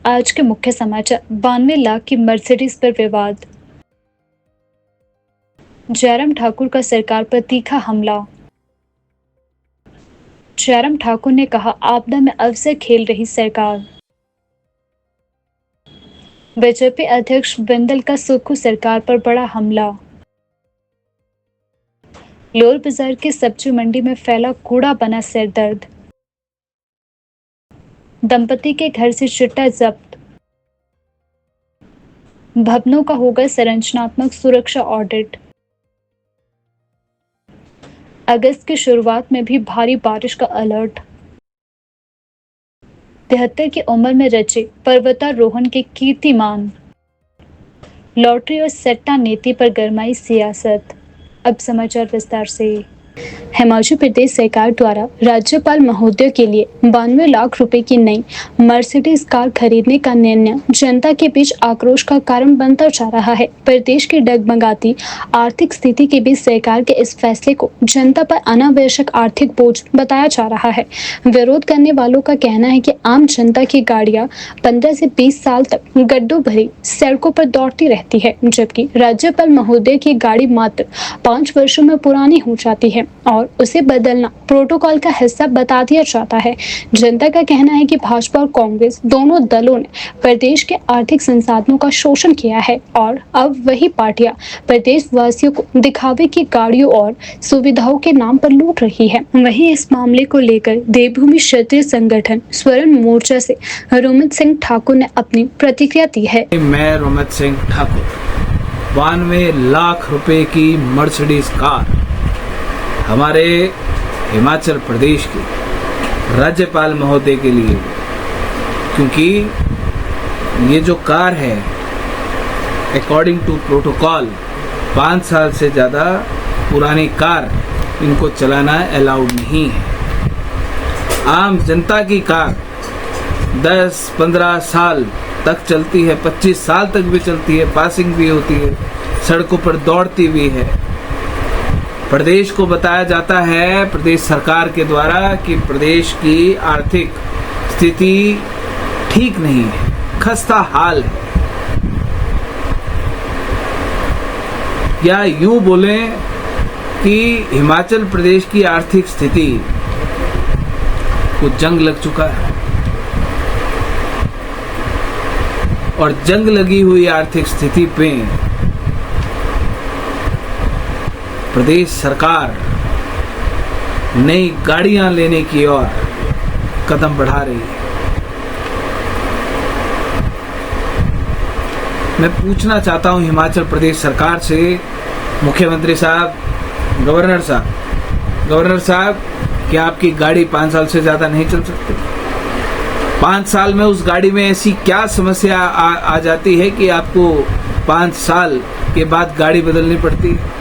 आज के मुख्य समाचार। 92 लाख की मर्सिडीज पर विवाद। जयराम ठाकुर का सरकार पर तीखा हमला। जयराम ठाकुर ने कहा, आपदा में अवसर खेल रही सरकार। बीजेपी अध्यक्ष बिंदल का सुक्खू सरकार पर बड़ा हमला। लोर बाजार की सब्जी मंडी में फैला कूड़ा बना सिरदर्द। दंपति के घर से चिट्टा जब्त। भवनों का होगा संरचनात्मक सुरक्षा ऑडिट। अगस्त की शुरुआत में भी भारी बारिश का अलर्ट। 73 की उम्र में रचे पर्वतारोहण के कीर्तिमान। लॉटरी और सट्टा नीति पर गरमाई सियासत। अब समाचार विस्तार से। हिमाचल प्रदेश सरकार द्वारा राज्यपाल महोदय के लिए 92 लाख रुपए की नई मर्सिडीज कार खरीदने का निर्णय जनता के बीच आक्रोश का कारण बनता जा रहा है। प्रदेश की डगमगाती आर्थिक स्थिति के बीच सरकार के इस फैसले को जनता पर अनावश्यक आर्थिक बोझ बताया जा रहा है। विरोध करने वालों का कहना है कि आम जनता की गाड़ियां 15 से 20 साल तक गड्ढों भरी सड़कों पर दौड़ती रहती है, जबकि राज्यपाल महोदय की गाड़ी मात्र 5 वर्षों में पुरानी हो जाती है और उसे बदलना प्रोटोकॉल का हिस्सा बता दिया जाता है। जनता का कहना है कि भाजपा और कांग्रेस दोनों दलों ने प्रदेश के आर्थिक संसाधनों का शोषण किया है और अब वही पार्टियां प्रदेश वासियों को दिखावे की गाड़ियों और सुविधाओं के नाम पर लूट रही है। वहीं इस मामले को लेकर देवभूमि क्षत्रिय संगठन स्वर्ण मोर्चा से रोमित सिंह ठाकुर ने अपनी प्रतिक्रिया दी है। मैं रोमित सिंह ठाकुर, 92 लाख रुपए की मर्सिडीज कार हमारे हिमाचल प्रदेश के राज्यपाल महोदय के लिए, क्योंकि ये जो कार है अकॉर्डिंग टू प्रोटोकॉल 5 साल से ज़्यादा पुरानी कार इनको चलाना अलाउड नहीं है। आम जनता की कार 10-15 साल तक चलती है, 25 साल तक भी चलती है, पासिंग भी होती है, सड़कों पर दौड़ती भी है। प्रदेश को बताया जाता है प्रदेश सरकार के द्वारा कि प्रदेश की आर्थिक स्थिति ठीक नहीं है, खस्ता हाल है, या यूं बोलें कि हिमाचल प्रदेश की आर्थिक स्थिति को जंग लग चुका है और जंग लगी हुई आर्थिक स्थिति पे प्रदेश सरकार नई गाड़ियां लेने की ओर कदम बढ़ा रही है। मैं पूछना चाहता हूं हिमाचल प्रदेश सरकार से, मुख्यमंत्री साहब, गवर्नर साहब, क्या आपकी गाड़ी 5 साल से ज्यादा नहीं चल सकती? 5 साल में उस गाड़ी में ऐसी क्या समस्या आ जाती है कि आपको 5 साल के बाद गाड़ी बदलनी पड़ती है?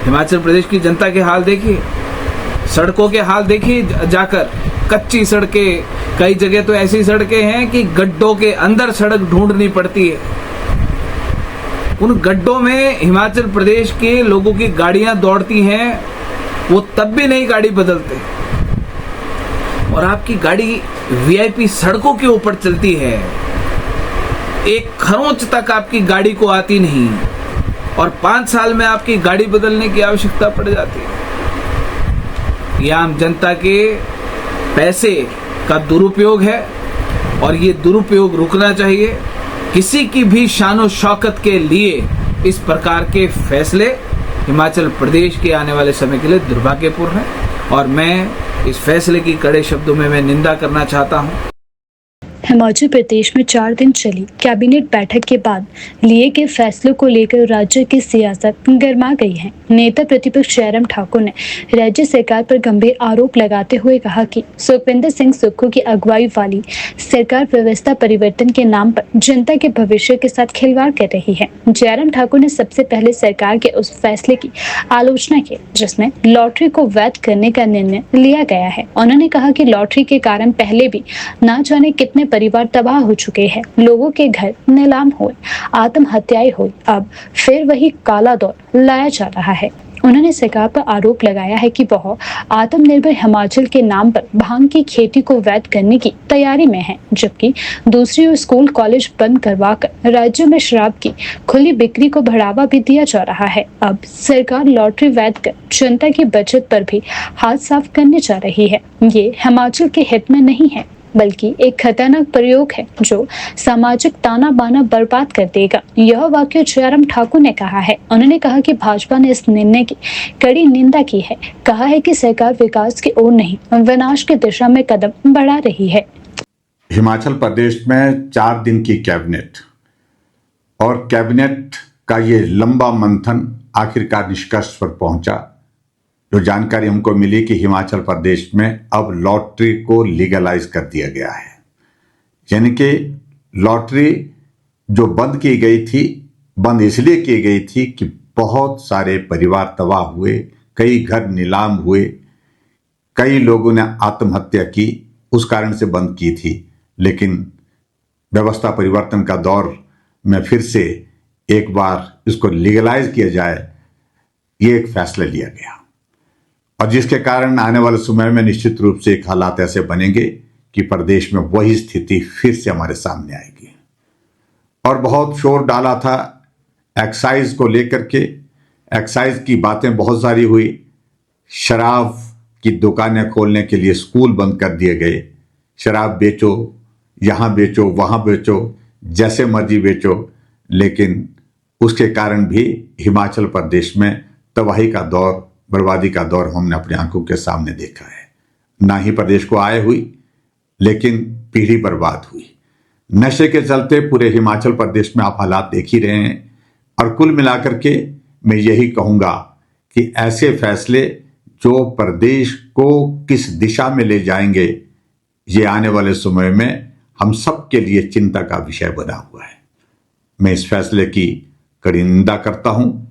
हिमाचल प्रदेश की जनता के हाल देखिए, सड़कों के हाल देखिए जाकर। कच्ची सड़कें, कई जगह तो ऐसी सड़कें हैं कि गड्ढों के अंदर सड़क ढूंढनी पड़ती है। उन गड्ढों में हिमाचल प्रदेश के लोगों की गाड़ियां दौड़ती हैं, वो तब भी नई गाड़ी बदलते, और आपकी गाड़ी वीआईपी सड़कों के ऊपर चलती है, एक खरोंच तक आपकी गाड़ी को आती नहीं, और 5 साल में आपकी गाड़ी बदलने की आवश्यकता पड़ जाती है। यह आम जनता के पैसे का दुरुपयोग है और ये दुरुपयोग रुकना चाहिए। किसी की भी शानो शौकत के लिए इस प्रकार के फैसले हिमाचल प्रदेश के आने वाले समय के लिए दुर्भाग्यपूर्ण है और मैं इस फैसले की कड़े शब्दों में मैं निंदा करना चाहता हूँ। हिमाचल प्रदेश में 4 दिन चली कैबिनेट बैठक के बाद लिए गए फैसलों को लेकर राज्य की सियासत गर्मा गई है। नेता प्रतिपक्ष जयराम ठाकुर ने राज्य सरकार पर गंभीर आरोप लगाते हुए कहा कि सुखविंदर सिंह सुक्खू की अगुवाई वाली सरकार व्यवस्था परिवर्तन के नाम पर जनता के भविष्य के साथ खिलवाड़ कर रही है। जयराम ठाकुर ने सबसे पहले सरकार के उस फैसले की आलोचना की जिसमें लॉटरी को वैध करने का निर्णय लिया गया है। उन्होंने कहा कि लॉटरी के कारण पहले भी न जाने कितने परिवार तबाह हो चुके हैं, लोगों के घर नीलाम हुए, आत्महत्याएं हुई, अब फिर वही काला दौर लाया जा रहा है। उन्होंने सरकार पर आरोप लगाया है कि वह आत्मनिर्भर हिमाचल के नाम पर भांग की खेती को वैध करने की तैयारी में है, जबकि दूसरी ओर स्कूल कॉलेज बंद करवाकर राज्य में शराब की खुली बिक्री को बढ़ावा भी दिया जा रहा है। अब सरकार लॉटरी वैध कर जनता की बचत पर भी हाथ साफ करने जा रही है। ये हिमाचल के हित में नहीं है, बल्कि एक खतरनाक प्रयोग है जो सामाजिक ताना बाना बर्बाद कर देगा। यह वाक्य जयराम ठाकुर ने कहा है। उन्होंने कहा कि भाजपा ने इस निर्णय की कड़ी निंदा की है। कहा है कि सरकार विकास की ओर नहीं, विनाश की दिशा में कदम बढ़ा रही है। हिमाचल प्रदेश में 4 दिन की कैबिनेट और कैबिनेट का ये लंबा मंथन आखिरकार निष्कर्ष पर पहुंचा। जो जानकारी हमको मिली कि हिमाचल प्रदेश में अब लॉटरी को लीगलाइज कर दिया गया है, यानी कि लॉटरी जो बंद की गई थी, बंद इसलिए की गई थी कि बहुत सारे परिवार तबाह हुए, कई घर नीलाम हुए, कई लोगों ने आत्महत्या की, उस कारण से बंद की थी। लेकिन व्यवस्था परिवर्तन का दौर में फिर से एक बार इसको लीगलाइज किया जाए, ये एक फैसला लिया गया, और जिसके कारण आने वाले समय में निश्चित रूप से एक हालात ऐसे बनेंगे कि प्रदेश में वही स्थिति फिर से हमारे सामने आएगी। और बहुत शोर डाला था एक्साइज को लेकर के, एक्साइज की बातें बहुत सारी हुई, शराब की दुकानें खोलने के लिए स्कूल बंद कर दिए गए, शराब बेचो, यहाँ बेचो, वहाँ बेचो, जैसे मर्जी बेचो, लेकिन उसके कारण भी हिमाचल प्रदेश में तबाही का दौर, बर्बादी का दौर हमने अपनी आंखों के सामने देखा है। ना ही प्रदेश को आय हुई, लेकिन पीढ़ी बर्बाद हुई। नशे के चलते पूरे हिमाचल प्रदेश में आप हालात देख ही रहे हैं। और कुल मिलाकर के मैं यही कहूँगा कि ऐसे फैसले जो प्रदेश को किस दिशा में ले जाएंगे, ये आने वाले समय में हम सब के लिए चिंता का विषय बना हुआ है। मैं इस फैसले की कड़ी निंदा करता हूँ।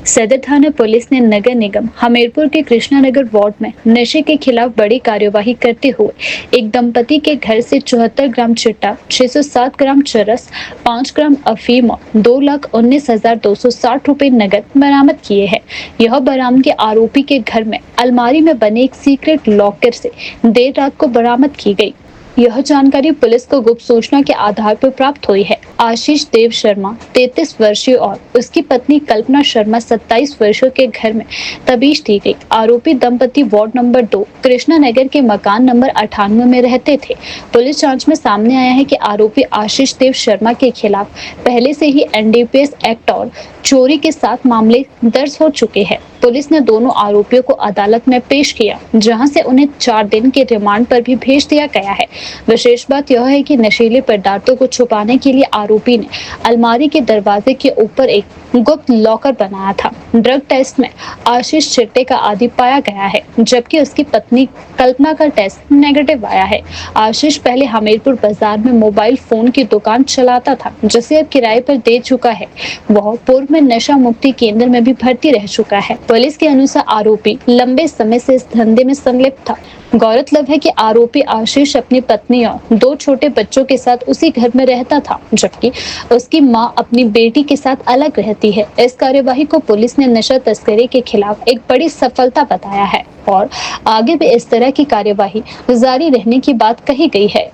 सदर थाना पुलिस ने नगर निगम हमीरपुर के कृष्णानगर वार्ड में नशे के खिलाफ बड़ी कार्यवाही करते हुए एक दंपति के घर से 74 ग्राम चिट्टा, 607 ग्राम चरस, 5 ग्राम अफीम और 2,19,260 रुपए नगद बरामद किए हैं। यह बरामदगी आरोपी के घर में अलमारी में बने एक सीक्रेट लॉकर से देर रात को बरामद की गई। यह जानकारी पुलिस को गुप्त सूचना के आधार पर प्राप्त हुई है। आशीष देव शर्मा 33 वर्षीय और उसकी पत्नी कल्पना शर्मा 27 वर्षीय के घर में तबीश दी गई। आरोपी दंपति वार्ड नंबर 2 कृष्णा नगर के मकान नंबर 98 में रहते थे। पुलिस जांच में सामने आया है कि आरोपी आशीष देव शर्मा के खिलाफ पहले से ही एनडीपीएस एक्ट और चोरी के 7 मामले दर्ज हो चुके हैं। पुलिस ने दोनों आरोपियों को अदालत में पेश किया, जहां से उन्हें 4 दिन के रिमांड पर भी भेज दिया गया है। विशेष बात यह है कि नशीले पदार्थों को छुपाने के लिए आरोपी ने अलमारी के दरवाजे के ऊपर एक गुप्त लॉकर बनाया था। ड्रग टेस्ट में आशीष चिट्टे का आदी पाया गया है, जबकि उसकी पत्नी कल्पना का टेस्ट नेगेटिव आया है। आशीष पहले हमीरपुर बाजार में मोबाइल फोन की दुकान चलाता था, जिसे अब किराए पर दे चुका है। वह पूर्व में नशा मुक्ति केंद्र में भी भर्ती रह चुका है। पुलिस के अनुसार आरोपी लंबे समय से इस धंधे में संलिप्त था। गौरतलब है कि आरोपी आशीष अपनी पत्नी और 2 छोटे बच्चों के साथ उसी घर में रहता था, जबकि उसकी मां अपनी बेटी के साथ अलग रहती है। इस कार्यवाही को पुलिस ने नशा तस्करी के खिलाफ एक बड़ी सफलता बताया है और आगे भी इस तरह की कार्यवाही जारी रहने की बात कही गई है।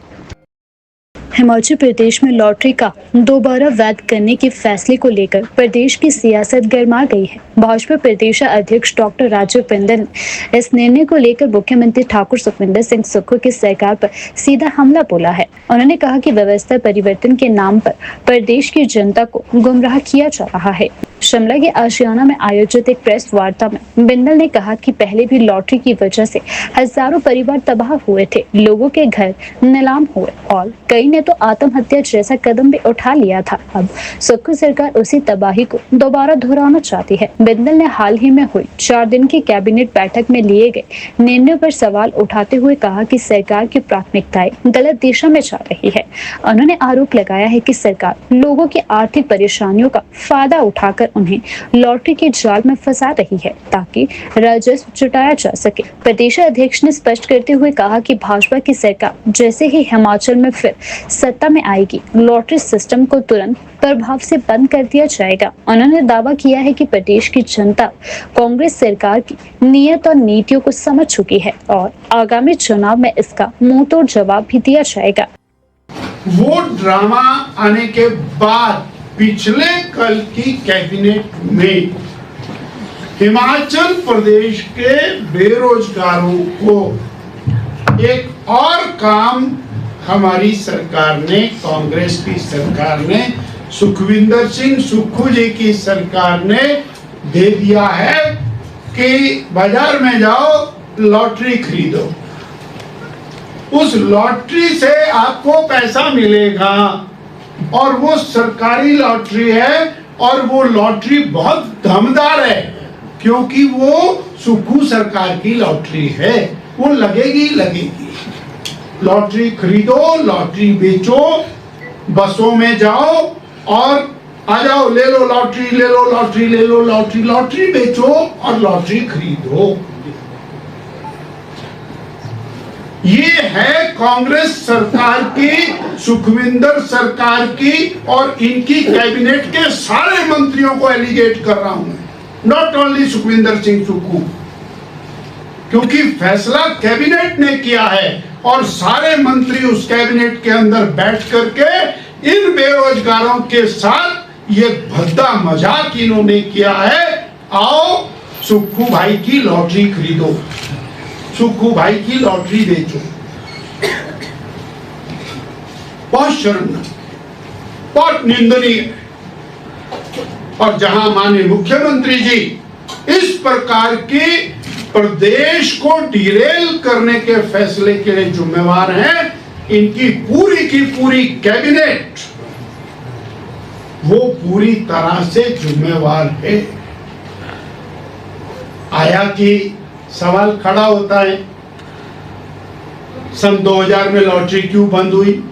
हिमाचल प्रदेश में लॉटरी का दोबारा वैध करने के फैसले को लेकर प्रदेश की सियासत गर्मा गई है। भाजपा प्रदेश अध्यक्ष डॉक्टर राजीव बिंदल ने इस निर्णय को लेकर मुख्यमंत्री ठाकुर सुखविंदर सिंह सुक्खू की सरकार पर सीधा हमला बोला है। उन्होंने कहा कि व्यवस्था परिवर्तन के नाम पर प्रदेश की जनता को गुमराह किया जा रहा है। शिमला के आशियाना में आयोजित एक प्रेस वार्ता में बिंदल ने कहा कि पहले भी लॉटरी की वजह से हजारों परिवार तबाह हुए थे, लोगों के घर नीलाम हुए और कई ने तो आत्महत्या जैसा कदम भी उठा लिया था। अब सुक्खू सरकार उसी तबाही को दोबारा दोहराना चाहती है। बिंदल ने हाल ही में हुई 4 दिन की कैबिनेट बैठक में लिए गए निर्णय पर सवाल उठाते हुए कहा कि सरकार की प्राथमिकताएं गलत दिशा में जा रही है। उन्होंने आरोप लगाया है कि सरकार लोगों की आर्थिक परेशानियों का फायदा उठाकर उन्हें लॉटरी के जाल में फंसा रही है ताकि राजस्व जुटाया जा सके। प्रदेश अध्यक्ष ने स्पष्ट करते हुए कहा कि भाजपा की सरकार जैसे ही हिमाचल में फिर सत्ता में आएगी, लॉटरी सिस्टम को तुरंत प्रभाव से बंद कर दिया जाएगा। उन्होंने दावा किया है कि प्रदेश की जनता कांग्रेस सरकार की नीयत और नीतियों को समझ चुकी है और आगामी चुनाव में इसका मुंहतोड़ जवाब भी दिया जाएगा। वो ड्रामा आने के बाद पिछले कल की कैबिनेट में हिमाचल प्रदेश के बेरोजगारों को एक और काम हमारी सरकार ने, कांग्रेस की सरकार ने, सुखविंदर सिंह सुक्खू जी की सरकार ने दे दिया है कि बाजार में जाओ, लॉटरी खरीदो। उस लॉटरी से आपको पैसा मिलेगा और वो सरकारी लॉटरी है और वो लॉटरी बहुत दमदार है क्योंकि वो सुक्खू सरकार की लॉटरी है। वो लगेगी लगेगी। लॉटरी खरीदो, लॉटरी बेचो, बसों में जाओ और आ जाओ, ले लो लॉटरी, ले लो लॉटरी, ले लो लॉटरी, लॉटरी बेचो और लॉटरी खरीदो। ये है कांग्रेस सरकार की, सुखविंदर सरकार की और इनकी कैबिनेट के सारे मंत्रियों को एलिगेट कर रहा हूं, नॉट ओनली सुखविंदर सिंह सुक्खू, क्योंकि फैसला कैबिनेट ने किया है और सारे मंत्री उस कैबिनेट के अंदर बैठ करके इन बेरोजगारों के साथ ये भद्दा मजाक इन्होंने किया है। आओ सुक्खू भाई की लॉटरी खरीदो, सुक्खू भाई की लॉटरी बेचो। बहुत शर्मनाक, बहुत निंदनीय। और जहां माननीय मुख्यमंत्री जी इस प्रकार की प्रदेश को डिरेल करने के फैसले के लिए जिम्मेवार हैं, इनकी पूरी की पूरी कैबिनेट वो पूरी तरह से जिम्मेवार है। आया कि सवाल खड़ा होता है, सन 2000 में लॉटरी क्यों बंद हुई?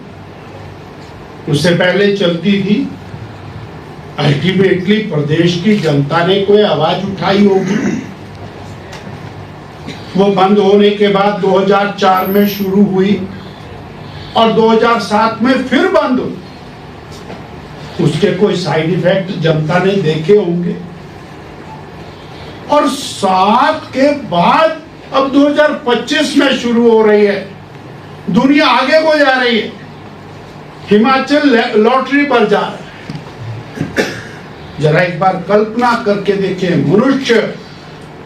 उससे पहले चलती थी। अल्टीमेटली प्रदेश की जनता ने कोई आवाज उठाई होगी। वो बंद होने के बाद 2004 में शुरू हुई और 2007 में फिर बंद हुई। उसके कोई साइड इफेक्ट जनता ने देखे होंगे और 7 के बाद अब 2025 में शुरू हो रही है। दुनिया आगे को जा रही है, हिमाचल लॉटरी पर जा रहा है। जरा एक बार कल्पना करके देखिए, मनुष्य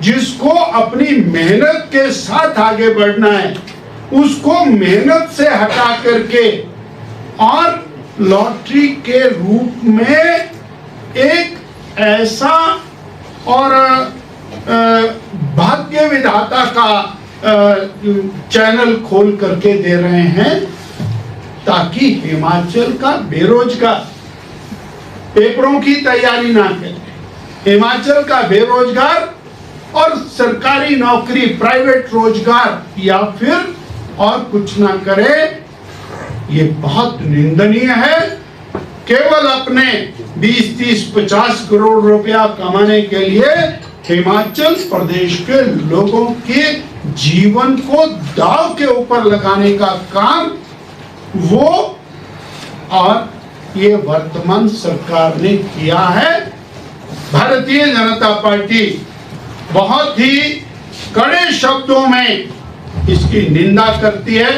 जिसको अपनी मेहनत के साथ आगे बढ़ना है, उसको मेहनत से हटा करके और लॉटरी के रूप में एक ऐसा और भाग्य विधाता का चैनल खोल करके दे रहे हैं ताकि हिमाचल का बेरोजगार पेपरों की तैयारी ना करे, हिमाचल का बेरोजगार और सरकारी नौकरी, प्राइवेट रोजगार या फिर और कुछ ना करे। ये बहुत निंदनीय है। केवल अपने 20, 30, 50 करोड़ रुपया कमाने के लिए हिमाचल प्रदेश के लोगों के जीवन को दांव के ऊपर लगाने का काम वो और ये वर्तमान सरकार ने किया है। भारतीय जनता पार्टी बहुत ही कड़े शब्दों में इसकी निंदा करती है।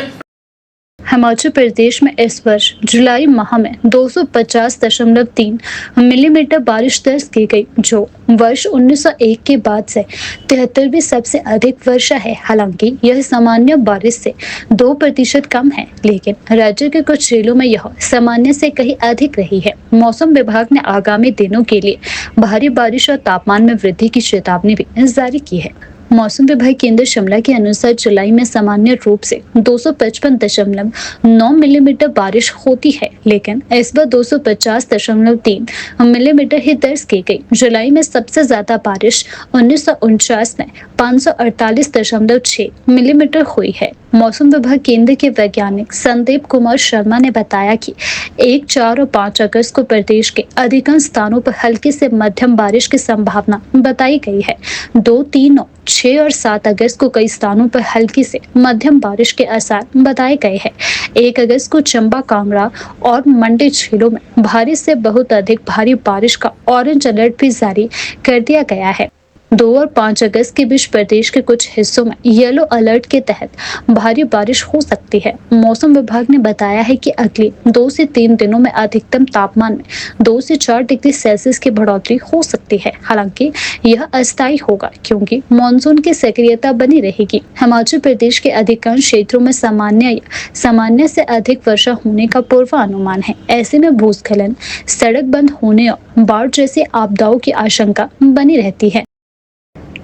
हिमाचल प्रदेश में इस वर्ष जुलाई माह में 250.3 मिलीमीटर बारिश दर्ज की गई, जो वर्ष 1901 के बाद से 73वीं सबसे अधिक वर्षा है। हालांकि यह सामान्य बारिश से 2% कम है, लेकिन राज्य के कुछ जिलों में यह सामान्य से कहीं अधिक रही है। मौसम विभाग ने आगामी दिनों के लिए भारी बारिश और तापमान में वृद्धि की चेतावनी भी जारी की है। मौसम विभाग केंद्र शिमला के अनुसार जुलाई में सामान्य रूप से 255.9 मिलीमीटर बारिश होती है, लेकिन इस बार 250.3 मिलीमीटर ही दर्ज की गई। जुलाई में सबसे ज्यादा बारिश 1949 में 548.6 मिलीमीटर हुई है। मौसम विभाग केंद्र के वैज्ञानिक संदीप कुमार शर्मा ने बताया कि 1, 4 और 5 अगस्त को प्रदेश के अधिकांश स्थानों पर हल्की से मध्यम बारिश की संभावना बताई गई है। 2, 3, 6 और 7 अगस्त को कई स्थानों पर हल्की से मध्यम बारिश के आसार बताए गए हैं। 1 अगस्त को चंबा, कांगड़ा और मंडी जिलों में भारी से बहुत अधिक भारी बारिश का ऑरेंज अलर्ट भी जारी कर दिया गया है। 2 और 5 अगस्त के बीच प्रदेश के कुछ हिस्सों में येलो अलर्ट के तहत भारी बारिश हो सकती है। मौसम विभाग ने बताया है कि अगले 2 से 3 दिनों में अधिकतम तापमान में 2 से 4 डिग्री सेल्सियस की बढ़ोतरी हो सकती है। हालांकि यह अस्थायी होगा क्योंकि मानसून की सक्रियता बनी रहेगी। हिमाचल प्रदेश के अधिकांश क्षेत्रों में सामान्य या सामान्य से अधिक वर्षा होने का पूर्वानुमान है। ऐसे में भूस्खलन, सड़क बंद होने और बाढ़ जैसी आपदाओं की आशंका बनी रहती है।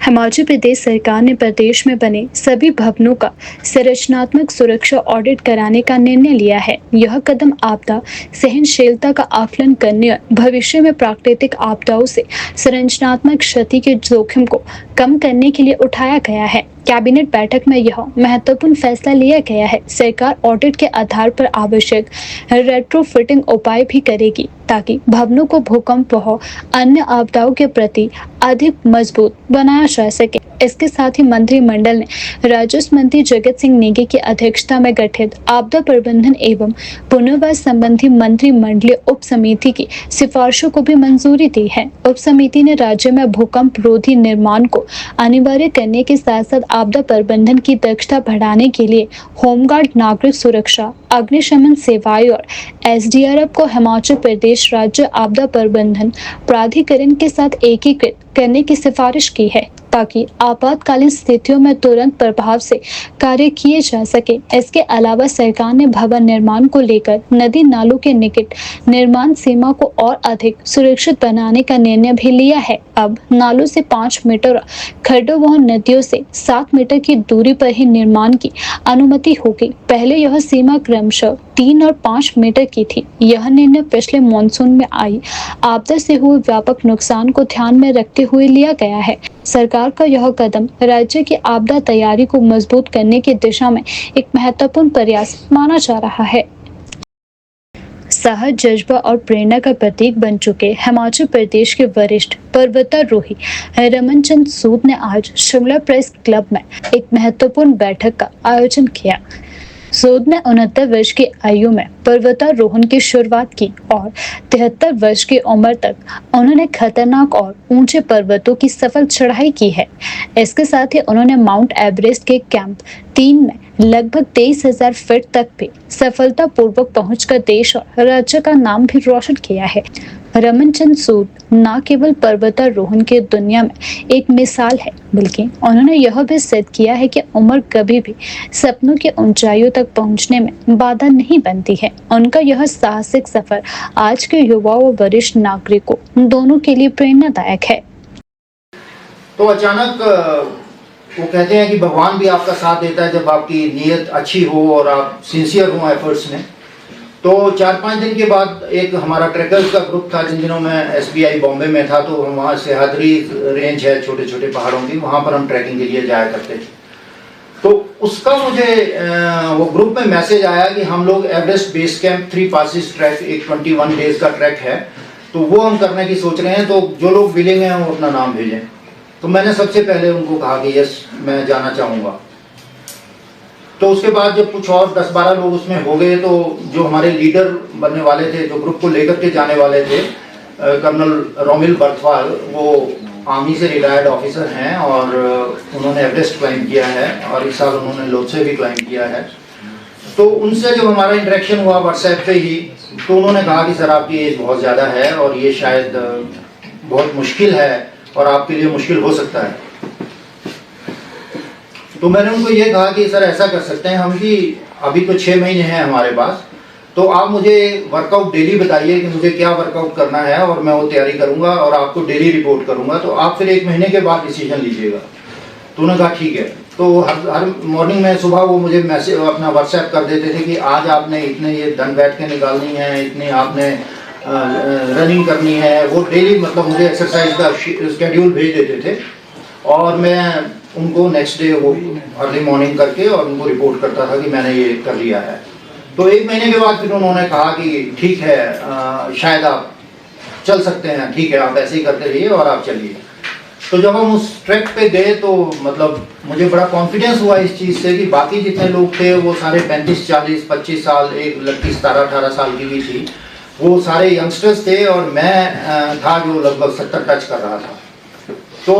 हिमाचल प्रदेश सरकार ने प्रदेश में बने सभी भवनों का संरचनात्मक सुरक्षा ऑडिट कराने का निर्णय लिया है। यह कदम आपदा सहनशीलता का आकलन करने और भविष्य में प्राकृतिक आपदाओं से संरचनात्मक क्षति के जोखिम को कम करने के लिए उठाया गया है। कैबिनेट बैठक में यह महत्वपूर्ण फैसला लिया गया है। सरकार ऑडिट के आधार पर आवश्यक रेट्रोफिटिंग उपाय भी करेगी ताकि भवनों को भूकंप व अन्य आपदाओं के प्रति अधिक मजबूत बनाया जा सके। इसके साथ ही मंत्रिमंडल ने राजस्व मंत्री जगत सिंह नेगी की अध्यक्षता में गठित आपदा प्रबंधन एवं पुनर्वास संबंधी मंत्रिमंडलीय उप समिति की सिफारिशों को भी मंजूरी दी है। उप समिति ने राज्य में भूकंप रोधी निर्माण को अनिवार्य करने के साथ साथ आपदा प्रबंधन की दक्षता बढ़ाने के लिए होमगार्ड, नागरिक सुरक्षा, अग्निशमन सेवाएं और एसडीआरएफ को हिमाचल प्रदेश राज्य आपदा प्रबंधन प्राधिकरण के साथ एकीकृत करने की सिफारिश की है ताकि आपातकालीन स्थितियों में तुरंत प्रभाव से कार्य किए जा सके। इसके अलावा सरकार ने भवन निर्माण को लेकर नदी नालों के निकट निर्माण सीमा को और अधिक सुरक्षित बनाने का निर्णय भी लिया है। अब नालों से 5 मीटर, खड्डों व नदियों से 7 मीटर की दूरी पर ही निर्माण की अनुमति होगी। पहले यह सीमा क्रमशः 3 और 5 मीटर की थी। यह निर्णय पिछले मानसून में आई आपदा से हुए व्यापक नुकसान को ध्यान में रखते हुए लिया गया है। सरकार का यह कदम राज्य की आपदा तैयारी को मजबूत करने की दिशा में एक महत्वपूर्ण प्रयास माना जा रहा है। साहस, जज्बा और प्रेरणा का प्रतीक बन चुके हिमाचल प्रदेश के वरिष्ठ पर्वतारोही रमनचंद सूद ने आज शिमला प्रेस क्लब में एक महत्वपूर्ण बैठक का आयोजन किया। सूद ने 69 वर्ष की आयु में पर्वतारोहण की शुरुआत की और 73 वर्ष की उम्र तक उन्होंने खतरनाक और ऊंचे पर्वतों की सफल चढ़ाई की है। इसके साथ ही उन्होंने माउंट एवरेस्ट के कैंप 3 में लगभग 23,000 फीट तक भी सफलतापूर्वक पहुंचकर देश और राज्य का नाम भी रोशन किया है। रमनचंद सूद न केवल पर्वतारोहण की दुनिया में एक मिसाल है, बल्कि उन्होंने यह भी सिद्ध किया है कि उम्र कभी भी सपनों की ऊंचाइयों तक पहुंचने में बाधा नहीं बनती है। उनका यह साहसिक सफर आज के युवाओं और वरिष्ठ नागरिकों दोनों के लिए प्रेरणादायक है। तो अचानक वो कहते हैं कि भगवान भी आपका साथ देता है जब आपकी नीयत अच्छी हो और आप सिंसियर हो एफर्ट्स में। तो 4-5 दिन के बाद एक हमारा ट्रैकर्स का ग्रुप था, जिन दिनों में SBI बॉम्बे में था, तो हम वहाँ सह्याद्री रेंज है छोटे छोटे पहाड़ों की, वहाँ पर हम ट्रैकिंग के लिए जाया करते थे। तो उसका मुझे वो ग्रुप में मैसेज आया कि हम लोग Everest base camp 3 passes track, एक 21 डेज का ट्रैक है, तो वो हम करने की सोच रहे हैं, तो जो लोग विलिंग हैं वो अपना नाम भेजें। तो मैंने सबसे पहले उनको कहा कि यस, मैं जाना चाहूँगा। तो उसके बाद जब कुछ और 10-12 लोग उसमें हो गए, तो जो हमारे लीडर बनने वाले थे, जो ग्रुप को लेकर के जाने वाले थे, कर्नल रोमिल बर्थवाल, वो आर्मी से रिटायर्ड ऑफिसर हैं और उन्होंने एवरेस्ट क्लाइंब किया है और इस साल उन्होंने लोत्से भी क्लाइंब किया है। तो उनसे जब हमारा इंटरेक्शन हुआ व्हाट्सएप पे ही, तो उन्होंने कहा कि सर आपकी एज बहुत ज़्यादा है और ये शायद बहुत मुश्किल है और आपके लिए मुश्किल हो सकता है। तो मैंने उनको ये कहा कि सर ऐसा कर सकते हैं हम कि अभी तो 6 महीने हैं हमारे पास, तो आप मुझे वर्कआउट डेली बताइए कि मुझे क्या वर्कआउट करना है और मैं वो तैयारी करूंगा और आपको डेली रिपोर्ट करूंगा, तो आप फिर 1 महीने के बाद डिसीजन लीजिएगा। तो उन्होंने कहा ठीक है। तो हर मॉर्निंग में सुबह वो मुझे मैसेज अपना व्हाट्सएप कर देते थे कि आज आपने इतने ये दंड बैठ के निकालनी है, इतनी आपने रनिंग करनी है, वो डेली मतलब मुझे एक्सरसाइज का शेड्यूल भेज देते थे और मैं उनको नेक्स्ट डे वो अर्ली मॉर्निंग करके और उनको रिपोर्ट करता था कि मैंने ये कर लिया है। तो 1 महीने के बाद फिर उन्होंने कहा कि ठीक है, शायद आप चल सकते हैं, ठीक है आप ऐसे ही करते रहिए और आप चलिए। तो जब हम उस ट्रैक पे गए तो मतलब मुझे बड़ा कॉन्फिडेंस हुआ इस चीज़ से कि बाकी जितने लोग थे वो सारे 35, 40, 25 साल, एक लड़की 17, 18 साल की भी थी, वो सारे यंगस्टर्स थे और मैं था जो लगभग 70 टच कर रहा था। तो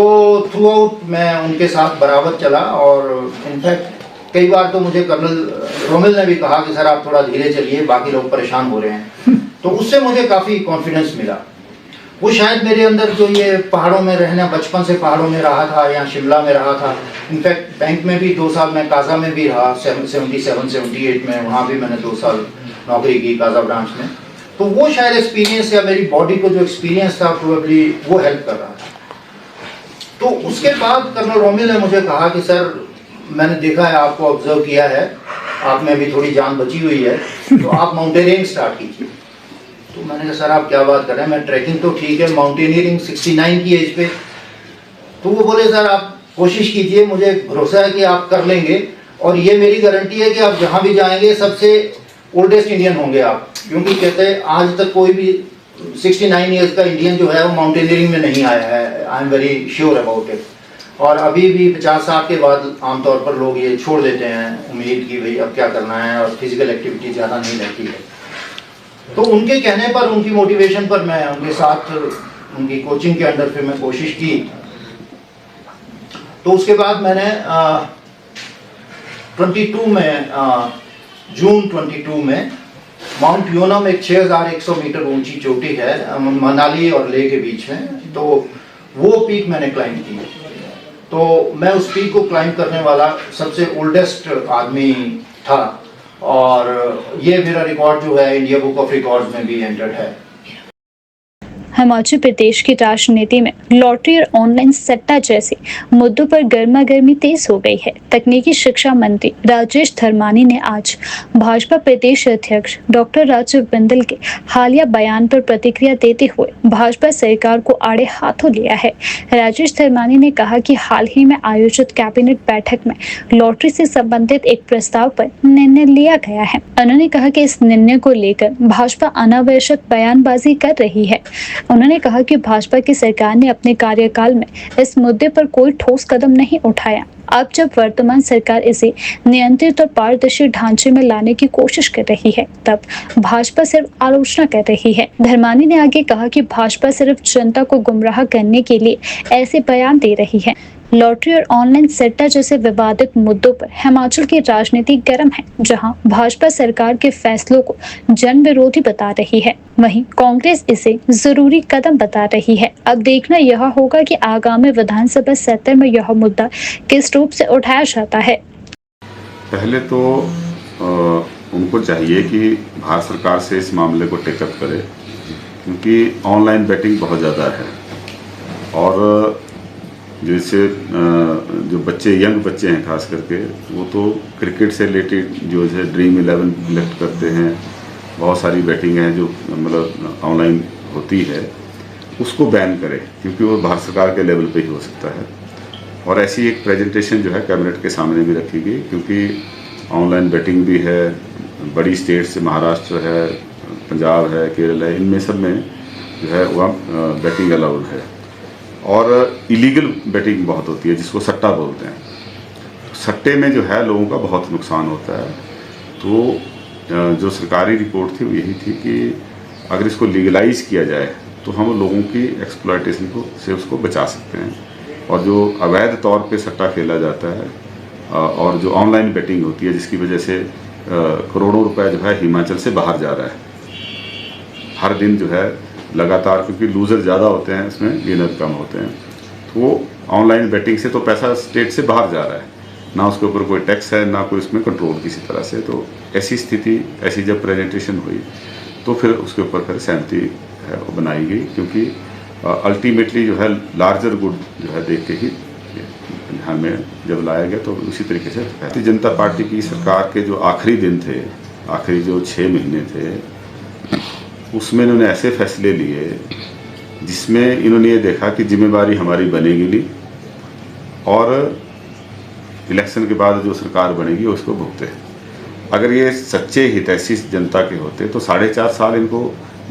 थ्रू आउट मैं उनके साथ बराबर चला और इनफैक्ट कई बार तो मुझे कर्नल रोमिल ने भी कहा कि सर आप थोड़ा धीरे चलिए, बाकी लोग परेशान हो रहे हैं। तो उससे मुझे काफ़ी कॉन्फिडेंस मिला। वो शायद मेरे अंदर जो ये पहाड़ों में रहना, बचपन से पहाड़ों में रहा था या शिमला में रहा था, इनफैक्ट बैंक में भी 2 साल मैं काजा में भी रहा, 77-78 में, वहाँ भी मैंने 2 साल नौकरी की काजा ब्रांच में। तो वो शायद एक्सपीरियंस या मेरी बॉडी को जो एक्सपीरियंस था प्रोबेबली वो हेल्प कर रहा था। तो उसके बाद कर्नल रोमिल ने मुझे कहा कि सर मैंने देखा है, आपको ऑब्जर्व किया है, आप में भी थोड़ी जान बची हुई है, तो आप माउंटेनियरिंग स्टार्ट कीजिए। तो मैंने कहा सर आप क्या बात कर रहे हैं, मैं ट्रैकिंग तो ठीक है, माउंटेनियरिंग 69 की एज पे। तो वो बोले सर आप कोशिश कीजिए, मुझे भरोसा है कि आप कर लेंगे और ये मेरी गारंटी है कि आप जहाँ भी जाएंगे सबसे ओल्डेस्ट इंडियन होंगे आप, क्योंकि कहते हैं आज तक कोई भी 69 ईयर्स का इंडियन जो है वो माउंटेनियरिंग में नहीं आया है। I am very sure about it. और अभी भी 50 साल के बाद आमतौर पर लोग ये छोड़ देते हैं उम्मीद की भाई अब क्या करना है, और फिजिकल एक्टिविटी ज़्यादा नहीं रहती है। तो उनके कहने पर, उनकी मोटिवेशन पर मैं उनके साथ उनकी कोचिंग के अंडर फिर मैं कोशिश की। तो उसके बाद मैंने 22 में जून 22 में माउंट योनम एक 6100 मीटर ऊंची चोटी है मनाली और लेह के बीच में, तो वो पीक मैंने क्लाइंब की। तो मैं उस पीक को क्लाइंब करने वाला सबसे ओल्डेस्ट आदमी था और ये मेरा रिकॉर्ड जो है इंडिया बुक ऑफ रिकॉर्ड्स में भी एंटर्ड है। हिमाचल प्रदेश की राजनीति में लॉटरी और ऑनलाइन सट्टा जैसे मुद्दों पर गर्मा गर्मी तेज हो गई है। तकनीकी शिक्षा मंत्री राजेश धर्मानी ने आज भाजपा प्रदेश अध्यक्ष डॉक्टर राजीव बिंदल के हालिया बयान पर प्रतिक्रिया देते हुए भाजपा सरकार को आड़े हाथों लिया है। राजेश धर्मानी ने कहा कि हाल ही में आयोजित कैबिनेट बैठक में लॉटरी से संबंधित एक प्रस्ताव पर निर्णय लिया गया है। उन्होंने कहा कि इस निर्णय को लेकर भाजपा अनावश्यक बयानबाजी कर रही है। उन्होंने कहा कि भाजपा की सरकार ने अपने कार्यकाल में इस मुद्दे पर कोई ठोस कदम नहीं उठाया। अब जब वर्तमान सरकार इसे नियंत्रित और पारदर्शी ढांचे में लाने की कोशिश कर रही है, तब भाजपा सिर्फ आलोचना कर रही है। धर्मानी ने आगे कहा कि भाजपा सिर्फ जनता को गुमराह करने के लिए ऐसे बयान दे रही है। लॉटरी और ऑनलाइन सट्टा जैसे विवादित मुद्दों पर हिमाचल की राजनीति गर्म है, जहां भाजपा सरकार के फैसलों को जन विरोधी बता रही है, वहीं कांग्रेस इसे जरूरी कदम बता रही है। अब देखना यह होगा कि आगामी विधानसभा सत्र में यह मुद्दा किस रूप से उठाया जाता है। पहले तो उनको चाहिए कि भारत सरकार से इस मामले को टेकअप करे, क्योंकि ऑनलाइन बेटिंग बहुत ज़्यादा है और जैसे जो बच्चे, यंग बच्चे हैं खास करके, वो तो क्रिकेट से रिलेटेड जो है ड्रीम 11 कलेक्ट करते हैं, बहुत सारी बैटिंग है जो मतलब ऑनलाइन होती है, उसको बैन करें, क्योंकि वो भारत सरकार के लेवल पे ही हो सकता है। और ऐसी एक प्रेजेंटेशन जो है कैबिनेट के सामने भी रखी गई, क्योंकि ऑनलाइन बैटिंग भी है, बड़ी स्टेट से महाराष्ट्र है, पंजाब है, केरल है, इनमें सब में जो है वह बैटिंग अलाउड है। और इलीगल बेटिंग बहुत होती है जिसको सट्टा बोलते हैं। सट्टे में जो है लोगों का बहुत नुकसान होता है। तो जो सरकारी रिपोर्ट थी वो यही थी कि अगर इसको लीगलाइज किया जाए तो हम लोगों की एक्सप्लॉयटेशन को से उसको बचा सकते हैं। और जो अवैध तौर पे सट्टा खेला जाता है और जो ऑनलाइन बेटिंग होती है जिसकी वजह से करोड़ों रुपए जो है हिमाचल से बाहर जा रहा है हर दिन जो है लगातार, क्योंकि लूज़र ज़्यादा होते हैं इसमें, विनर कम होते हैं। तो वो ऑनलाइन बेटिंग से तो पैसा स्टेट से बाहर जा रहा है, ना उसके ऊपर कोई टैक्स है, ना कोई इसमें कंट्रोल किसी तरह से। तो ऐसी स्थिति, ऐसी जब प्रेजेंटेशन हुई तो फिर उसके ऊपर फिर सहमति है वो बनाई गई, क्योंकि अल्टीमेटली जो है लार्जर गुड जो है देख के ही ध्यान में जब लाया गया। तो उसी तरीके से भारतीय जनता पार्टी की सरकार के जो आखिरी दिन थे, आखिरी जो 6 महीने थे, उसमें इन्होंने ऐसे फैसले लिए जिसमें इन्होंने ये देखा कि जिम्मेवारी हमारी बनेगी नहीं और इलेक्शन के बाद जो सरकार बनेगी उसको भुगते हैं। अगर ये सच्चे हितैषी जनता के होते तो 4.5 साल इनको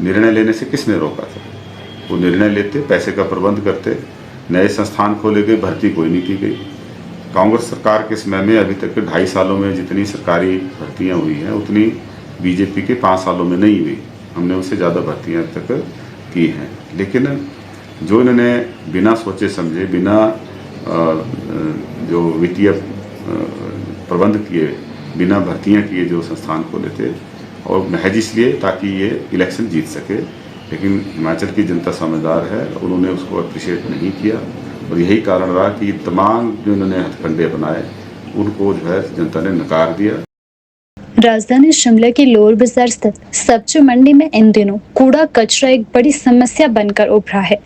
निर्णय लेने से किसने रोका था? वो निर्णय लेते, पैसे का प्रबंध करते, नए संस्थान खोले गए, भर्ती कोई नहीं की गई। कांग्रेस सरकार के समय में अभी तक के 2.5 सालों में जितनी सरकारी भर्तियां हुई हैं उतनी बीजेपी के 5 सालों में नहीं हुई। हमने उससे ज़्यादा भर्तियां अब तक की हैं। लेकिन जो इन्होंने बिना सोचे समझे, बिना जो वित्तीय प्रबंध किए, बिना भर्तियां किए जो संस्थान खोले थे, और महज इसलिए ताकि ये इलेक्शन जीत सके। लेकिन हिमाचल की जनता समझदार है, उन्होंने उसको अप्रिशिएट नहीं किया और यही कारण रहा कि तमाम जो इन्होंने हथकंडे अपनाए उनको जो है जनता ने नकार दिया। राजधानी शिमला की लोअर बाजार स्थित सब्जी मंडी में इन दिनों कूड़ा कचरा एक बड़ी समस्या बनकर उभरा है।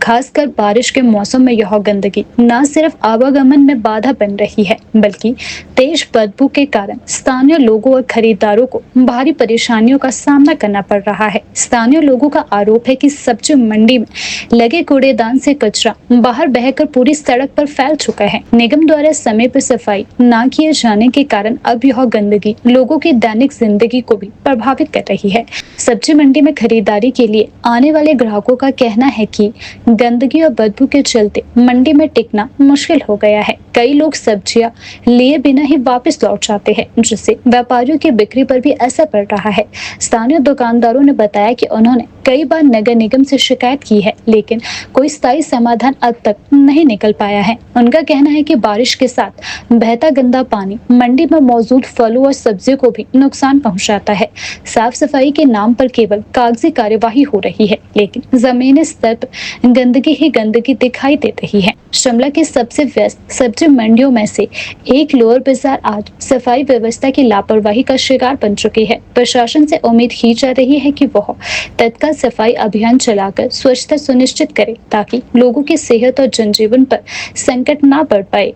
खासकर बारिश के मौसम में यह गंदगी न सिर्फ आवागमन में बाधा बन रही है, बल्कि तेज बदबू के कारण स्थानीय लोगों और खरीदारों को भारी परेशानियों का सामना करना पड़ रहा है। स्थानीय लोगों का आरोप है कि सब्जी मंडी में लगे कूड़ेदान से कचरा बाहर बहकर पूरी सड़क पर फैल चुका है। निगम द्वारा समय पर सफाई न किए जाने के कारण अब यह गंदगी लोगों की दैनिक जिंदगी को भी प्रभावित कर रही है। सब्जी मंडी में खरीदारी के लिए आने वाले ग्राहकों का कहना है कि गंदगी और बदबू के चलते मंडी में टिकना मुश्किल हो गया है। कई लोग सब्जियां लिए बिना ही वापस लौट जाते हैं, जिससे व्यापारियों की बिक्री पर भी असर पड़ रहा है। स्थानीय दुकानदारों ने बताया कि उन्होंने कई बार नगर निगम से शिकायत की है, लेकिन कोई स्थायी समाधान अब तक नहीं निकल पाया है। उनका कहना है कि बारिश के साथ बहता गंदा पानी मंडी में मौजूद फलों और सब्जियों को भी नुकसान पहुंचाता है। साफ सफाई के नाम पर केवल कागजी कार्यवाही हो रही है, लेकिन जमीनी स्तर पर गंदगी ही गंदगी दिखाई दे रही है। शिमला की सबसे व्यस्त सब्जी मंडियों में से एक लोअर बाजार आज सफाई व्यवस्था की लापरवाही का शिकार बन चुकी है। प्रशासन से उम्मीद की जा रही है कि वह तत्काल सफाई अभियान चलाकर स्वच्छता सुनिश्चित करे, ताकि लोगों की सेहत और जनजीवन पर संकट न बढ़ पाए।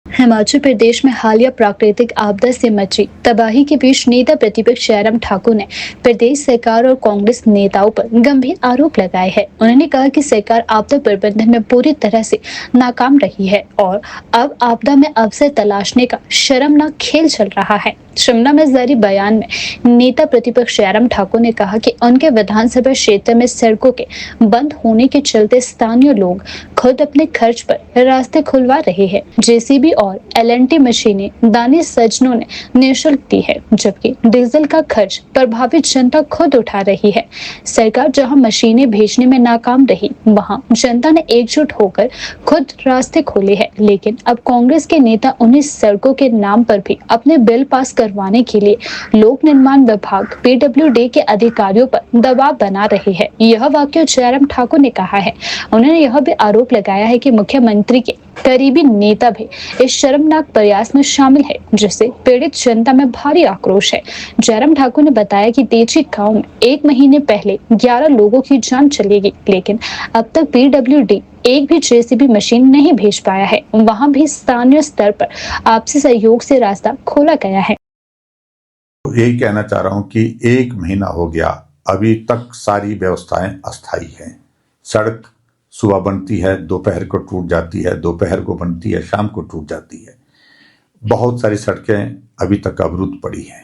हिमाचल प्रदेश में हालिया प्राकृतिक आपदा से मची तबाही के बीच नेता प्रतिपक्ष जयराम ठाकुर ने प्रदेश सरकार और कांग्रेस नेताओं पर गंभीर आरोप लगाए हैं। उन्होंने कहा कि सरकार आपदा प्रबंधन में पूरी तरह से नाकाम रही है और अब आपदा में अवसर तलाशने का शर्मनाक खेल चल रहा है। शिमला में जारी बयान में नेता प्रतिपक्ष जयराम ठाकुर ने कहा कि उनके विधानसभा क्षेत्र में सड़कों के बंद होने के चलते स्थानीय लोग खुद अपने खर्च पर रास्ते खुलवा रहे हैं। जेसीबी और एलएनटी मशीनें दानी सज्जनों ने निःशुल्क दी है, जबकि डीजल का खर्च प्रभावित जनता खुद उठा रही है। सरकार जहां मशीनें भेजने में नाकाम रही, वहां जनता ने एकजुट होकर खुद रास्ते खोले हैं। लेकिन अब कांग्रेस के नेता उन्हीं सड़कों के नाम पर भी अपने बिल पास करवाने के लिए लोक निर्माण विभाग PWD के अधिकारियों पर दबाव बना रहे हैं। यह वाक्य जयराम ठाकुर ने कहा है। उन्होंने यह भी आरोप लगाया है कि मुख्यमंत्री के करीबी नेता भी इस शर्मनाक प्रयास में शामिल है, जिससे पीड़ित जनता में भारी आक्रोश है। जयराम ठाकुर ने बताया कि तेजी गांव में 1 महीने पहले 11 लोगों की जान चली गई, लेकिन अब तक PWD एक भी जेसीबी मशीन नहीं भेज पाया है। वहां भी स्थानीय स्तर पर आपसी सहयोग से रास्ता खोला गया है। यही कहना चाह रहा हूं कि 1 महीना हो गया, अभी तक सारी व्यवस्थाएं अस्थायी हैं। सड़क सुबह बनती है, दोपहर को टूट जाती है, दोपहर को बनती है, शाम को टूट जाती है। बहुत सारी सड़कें अभी तक अवरुद्ध पड़ी हैं।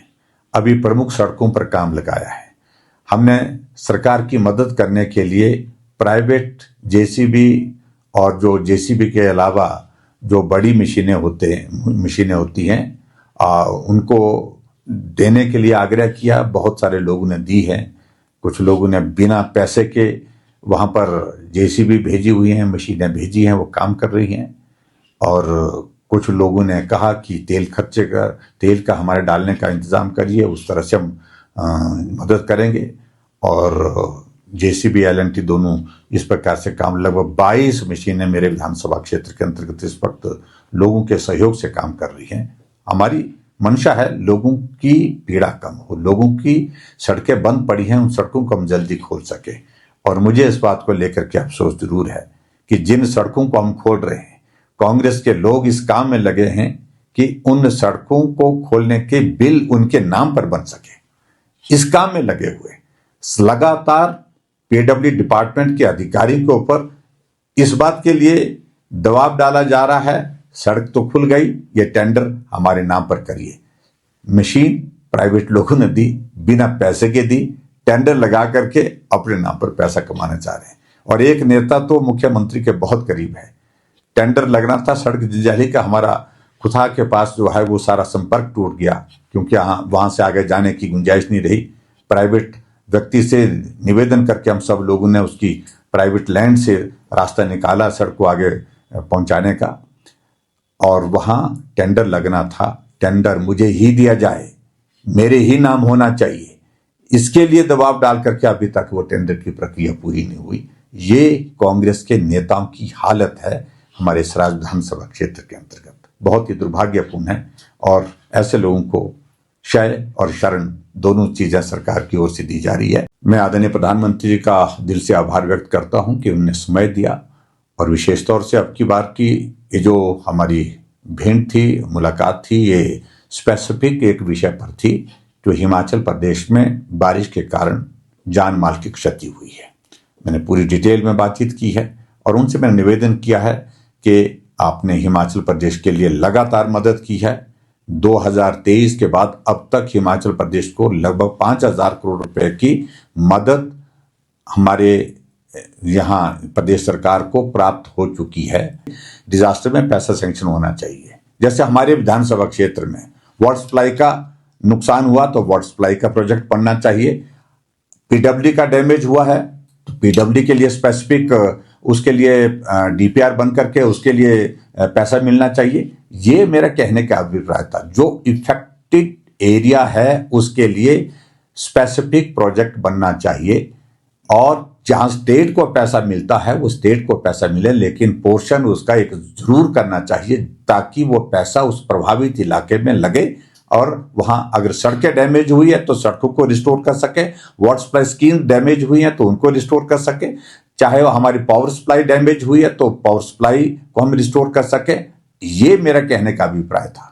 अभी प्रमुख सड़कों पर काम लगाया है। हमने सरकार की मदद करने के लिए प्राइवेट जेसीबी और जो जेसीबी के अलावा जो बड़ी मशीनें होती हैं उनको देने के लिए आग्रह किया। बहुत सारे लोगों ने दी है। कुछ लोगों ने बिना पैसे के वहाँ पर जेसीबी भेजी हुई हैं, मशीनें भेजी हैं, वो काम कर रही हैं। और कुछ लोगों ने कहा कि तेल का हमारे डालने का इंतज़ाम करिए, उस तरह से हम मदद करेंगे। और जेसीबी एलएनटी दोनों इस प्रकार से काम, लगभग 22 मशीनें मेरे विधानसभा क्षेत्र के अंतर्गत इस वक्त लोगों के सहयोग से काम कर रही हैं। हमारी मंशा है लोगों की पीड़ा कम हो, लोगों की सड़कें बंद पड़ी हैं, उन सड़कों को हम जल्दी खोल सके। और मुझे इस बात को लेकर के अफसोस जरूर है कि जिन सड़कों को हम खोल रहे हैं, कांग्रेस के लोग इस काम में लगे हैं कि उन सड़कों को खोलने के बिल उनके नाम पर बन सके। इस काम में लगे हुए लगातार PWD डिपार्टमेंट के अधिकारी के ऊपर इस बात के लिए दबाव डाला जा रहा है, सड़क तो खुल गई, ये टेंडर हमारे नाम पर करिए। मशीन प्राइवेट लोगों ने दी, बिना पैसे के दी, टेंडर लगा करके अपने नाम पर पैसा कमाना चाह रहे हैं। और एक नेता तो मुख्यमंत्री के बहुत करीब है, टेंडर लगना था सड़क जलजहली का, हमारा खुथा के पास जो है वो सारा संपर्क टूट गया, क्योंकि वहां से आगे जाने की गुंजाइश नहीं रही। प्राइवेट व्यक्ति से निवेदन करके हम सब लोगों ने उसकी प्राइवेट लैंड से रास्ता निकाला सड़क को आगे पहुंचाने का, और वहां टेंडर लगना था। टेंडर मुझे ही दिया जाए, मेरे ही नाम होना चाहिए, इसके लिए दबाव डाल करके अभी तक वो टेंडर की प्रक्रिया पूरी नहीं हुई। ये कांग्रेस के नेताओं की हालत है हमारे सराज विधानसभा क्षेत्र के अंतर्गत, बहुत ही दुर्भाग्यपूर्ण है। और ऐसे लोगों को शय और शरण दोनों चीजें सरकार की ओर से दी जा रही है। मैं आदरणीय प्रधानमंत्री जी का दिल से आभार व्यक्त करता हूं कि उन्होंने समय दिया, और विशेष तौर से अब की बार की ये जो हमारी भेंट थी, मुलाकात थी, ये स्पेसिफिक एक विषय पर थी जो हिमाचल प्रदेश में बारिश के कारण जान माल की क्षति हुई है। मैंने पूरी डिटेल में बातचीत की है और उनसे मैंने निवेदन किया है कि आपने हिमाचल प्रदेश के लिए लगातार मदद की है। 2023 के बाद अब तक हिमाचल प्रदेश को लगभग 5,000 करोड़ रुपए की मदद हमारे यहाँ प्रदेश सरकार को प्राप्त हो चुकी है। डिजास्टर में पैसा सैंक्शन होना चाहिए। जैसे हमारे विधानसभा क्षेत्र में वाटर सप्लाई का नुकसान हुआ तो वाटर सप्लाई का प्रोजेक्ट बनना चाहिए। पीडब्ल्यूडी का डैमेज हुआ है तो पीडब्ल्यूडी के लिए स्पेसिफिक उसके लिए डीपीआर बन करके उसके लिए पैसा मिलना चाहिए। ये मेरा कहने का अभिप्राय था। जो इफेक्टेड एरिया है उसके लिए स्पेसिफिक प्रोजेक्ट बनना चाहिए, और जहां स्टेट को पैसा मिलता है वो स्टेट को पैसा मिले, लेकिन पोर्शन उसका एक जरूर करना चाहिए ताकि वो पैसा उस प्रभावित इलाके में लगे, और वहां अगर सड़कें डैमेज हुई है तो सड़कों को रिस्टोर कर सके, वाटर सप्लाई स्कीम डैमेज हुई है तो उनको रिस्टोर कर सके, चाहे वो हमारी पावर सप्लाई डैमेज हुई है तो पावर सप्लाई को हम रिस्टोर कर सके। ये मेरा कहने का अभिप्राय था।